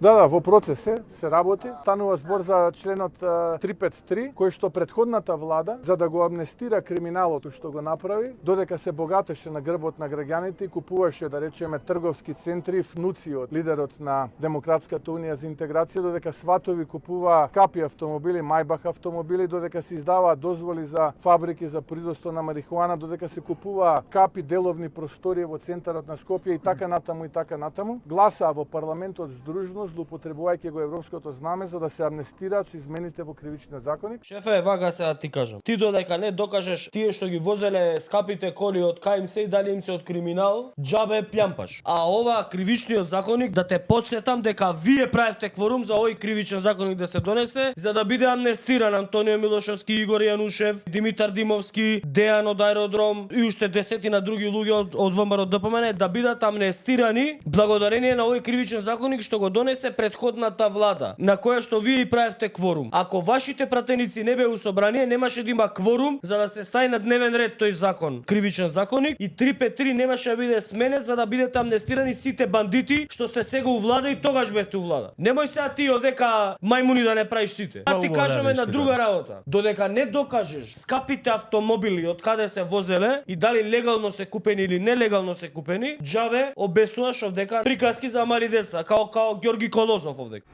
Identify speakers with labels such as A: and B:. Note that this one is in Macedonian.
A: Да, во процес се работи. Станува збор за членот 353, кој што претходната влада, за да го амнестира криминалот што го направи, додека се богатеше на грбот на граѓаните и купуваше, да речеме, трговски центри, внуци од лидерот на Демократската унија за интеграција, додека сватови купува капи автомобили, Мајбах автомобили, додека се издаваат дозволи за фабрики за производство на марихуана, додека се купува капи деловни простории во центарот на Скопје и така натаму и така натаму, гласаа во парламентот здружно злоупотребувајќи го европското знаме за да се амнестираат со измените во кривичниот законник.
B: Шефе, вака сега ти кажам. Ти додека не докажеш тие што ги возеле скапите коли од кај им се и дали им се од криминал, џабе плјампаш. А ова кривичниот законник, да те потсетам дека вие правевте кворум за овој кривичен законник да се донесе, за да биде амнестиран Антонио Милошевски, Игор Јанушев, Димитар Димовски, Дејан од Аеродром и уште десетина други луѓе од ВМРО ДПМН да бидат амнестирани благодарение на овој кривичен законник што го донесе претходната влада, на која што вие и правевте кворум. Ако вашите пратеници не беа усобрани, немаше да има кворум за да се стави на дневен ред тој закон, кривичен законник, и 353 немаше да биде сменет за да бидете амнестирани сите бандити што сте сега у влада и тогаш бевте у влада. Немој сега ти одека мајмуни да не правиш сите. А ти кажаме на друга работа. Додека не докажеш скапите автомобили од каде се возеле и дали легално се купени или нелегално се купени, џабе обесуваш овдека приказки за мали деца, као Ѓорги Колозов овдека.